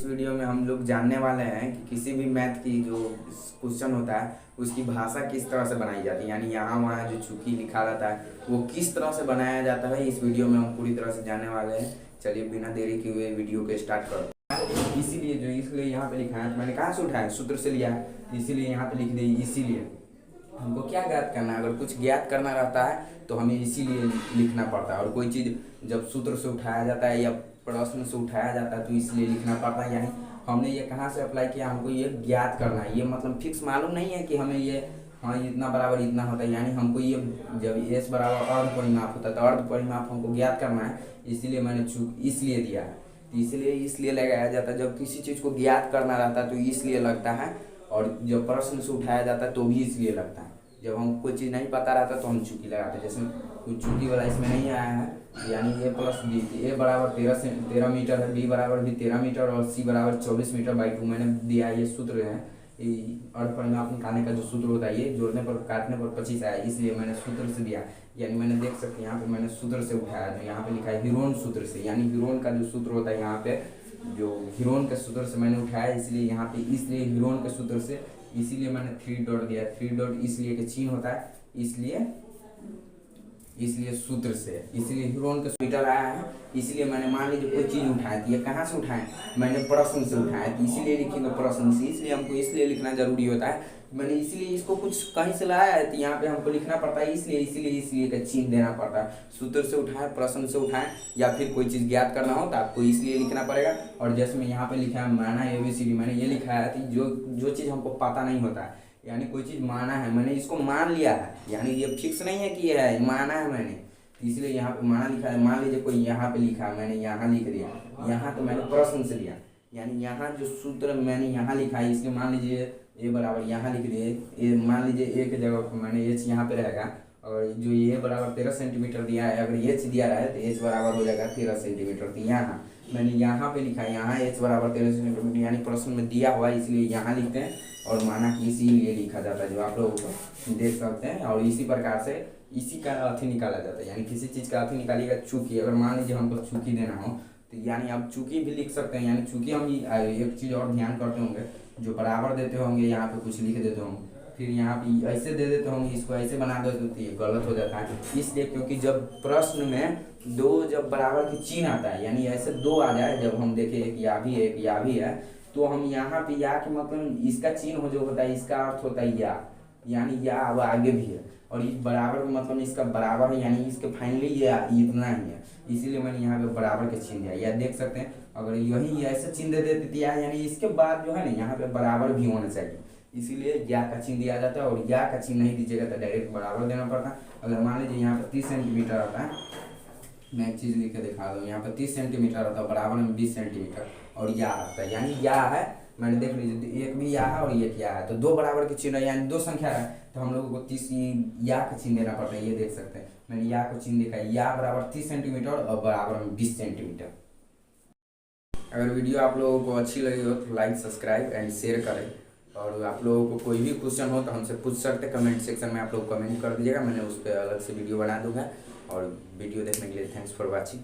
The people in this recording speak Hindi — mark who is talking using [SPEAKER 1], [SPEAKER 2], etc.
[SPEAKER 1] वीडियो में हम लोग जानने वाले हैं कि किसी भी मैथ की जो क्वेश्चन होता है उसकी भाषा किस तरह से बनाई जाती है, यानी यहाँ वहाँ जो चूकी लिखा रहता है वो किस तरह से बनाया जाता है। इस वीडियो में हम पूरी तरह से जानने वाले हैं। चलिए बिना देरी किए हुए वीडियो को स्टार्ट करते हैं। इसलिए यहाँ पे लिखा है, तो मैंने कहाँ से उठाया, सूत्र से लिया है, इसीलिए यहाँ पे लिख दिए। इसीलिए हमको क्या ज्ञात करना है, अगर कुछ ज्ञात करना रहता है तो हमें इसीलिए लिखना पड़ता है। और कोई चीज़ जब सूत्र से उठाया जाता है या प्रश्न से उठाया जाता है तो इसलिए लिखना पड़ता है। यानी हमने ये कहाँ से अप्लाई किया, हमको ये ज्ञात करना है। ये मतलब फिक्स मालूम नहीं है कि हमें ये हाँ इतना बराबर इतना होता है, यानी हमको ये जब एस बराबर अर्ध परिमाप होता है तो अर्ध परिमाप हमको ज्ञात करना है। इसीलिए मैंने इसलिए दिया है। तो इसलिए लगाया जाता है। जब किसी चीज़ को ज्ञात करना रहता है तो इसलिए लगता है, और जब प्रश्न से उठाया जाता है तो भी इसलिए लगता है। जब हम कोई चीज़ नहीं पता रहता तो हम चूकी लगाते हैं। जैसे कुछ चूकी वाला इसमें नहीं आया है, यानी ए प्लस बी, ए बराबर 13 मीटर है, बी बराबर भी 13 मीटर और सी बराबर 24 मीटर बाई 2 मैंने दिया। ये सूत्र है, अर्ध परिमाप निकालने का जो सूत्र होता है, ये जोड़ने पर काटने पर 25 आया, इसलिए मैंने सूत्र से दिया। यानी मैंने देख सकते हैं यहाँ पे मैंने सूत्र से उठाया, जो यहाँ पे लिखा है हीरोन सूत्र से, यानी हीरोन का जो सूत्र होता है यहाँ पे, जो हीरोन के सूत्र से मैंने उठाया, इसलिए यहाँ पे इसलिए हीरोन के सूत्र से, इसीलिए मैंने 3 डॉट दिया। 3 डॉट इसलिए के चिन्ह होता है, इसलिए सूत्र से, इसलिए हीरोन के मीटर आया है। इसलिए मैंने मान लीजिए कोई चीज़ उठाए तो ये कहाँ से उठाएं, मैंने प्रश्न से उठाया, तो इसीलिए लिखेंगे प्रश्न से। इसलिए हमको इसलिए लिखना जरूरी होता है। मैंने इसलिए इसको कुछ कहीं से लाया है तो यहाँ पे हमको लिखना पड़ता है इसलिए का चिन्ह देना पड़ता है। सूत्र से उठाएं, प्रश्न से उठाएं, या फिर कोई चीज़ ज्ञात करना हो तो आपको इसलिए लिखना पड़ेगा। और जैसे मैं यहाँ पे लिखा है माना ABCD, मैंने ये लिखा है कि जो चीज़ हमको पता नहीं होता है, यानी कोई चीज़ माना है, मैंने इसको मान लिया है, यानी ये फिक्स नहीं है कि ये है, माना है मैंने, इसलिए यहाँ पे माना लिखा है। मान लीजिए कोई यहाँ पे लिखा है, मैंने यहाँ लिख दिया, यहाँ तो मैंने प्रश्न से लिया, यानी यहाँ जो सूत्र मैंने यहाँ लिखा है, इसलिए मान लीजिए ए बराबर यहाँ लिख दिए। ए मान लीजिए ए के जगह पर मैंने एच यहाँ पे रहेगा, और जो ए बराबर 13 सेंटीमीटर दिया है, अगर एच दिया रहा है तो एच बराबर हो जाएगा 13 सेंटीमीटर। तो यहाँ मैंने यहाँ पे लिखा है, यहाँ एच बराबर 13 सेंटीमीटर, यानी प्रश्न में दिया हुआ है, इसलिए यहाँ लिखते हैं। और माना कि इसीलिए लिखा जाता है, जो आप लोग देख सकते हैं। और इसी प्रकार से इसी का अर्थी निकाला जाता है, यानी किसी चीज़ का अर्थी निकालिएगा चूकी। अगर मान लीजिए हमको चूकी देना हो तो यानी आप चूकी भी लिख सकते हैं। यानी चूकी हम एक चीज़ और ध्यान करते होंगे, जो बराबर देते होंगे यहाँ पे कुछ लिख देते होंगे, फिर यहाँ पे ऐसे दे देते होंगे, इसको ऐसे बना देते तो ये गलत हो जाता है। इसलिए क्योंकि जब प्रश्न में जब बराबर की चिन्ह आता है, यानी ऐसे 2 आ जाए, जब हम देखें एक या भी है, तो हम यहाँ पे या के मतलब इसका चिन्ह जो होता है, इसका अर्थ होता है या, यानी या अब आगे भी है, और इस बराबर मतलब इसका बराबर है, यानी इसके फाइनली ये इतना ही है। इसीलिए मैंने यहाँ पे बराबर के चिन्ह दिया। या देख सकते हैं, अगर यही ऐसे चिन्ह दे देते दिया, यानी इसके बाद जो है ना यहाँ पे बराबर भी होना चाहिए, इसीलिए या का चिन्ह दिया जाता है। और या का चिन्ह नहीं दीजिएगा तो डायरेक्ट बराबर देना पड़ता है। अगर मान लीजिए यहाँ पे 30 सेंटीमीटर आता है, मैं एक चीज़ लिख के दिखा दूँ, यहाँ पे 30 सेंटीमीटर आता है, बराबर में 20 सेंटीमीटर, और या आता है, यानी या है, मैंने देख लीजिए एक भी या है और एक या है, तो 2 बराबर के चिन्ह, यानी 2 संख्या है, तो हम लोगों को 30 या का चिन्ह देना पड़ता है। ये देख सकते हैं, मैंने या को चिन्ह दिखा है, या बराबर 30 सेंटीमीटर और बराबर में 20 सेंटीमीटर। अगर वीडियो आप लोगों को अच्छी लगी हो तो लाइक, सब्सक्राइब एंड शेयर करें। और आप लोगों को कोई भी क्वेश्चन हो तो हमसे पूछ सकते हैं, कमेंट सेक्शन में आप लोग कमेंट कर दीजिएगा, मैंने उस पर अलग से वीडियो बना दूंगा। और वीडियो देखने के लिए थैंक्स फॉर वॉचिंग।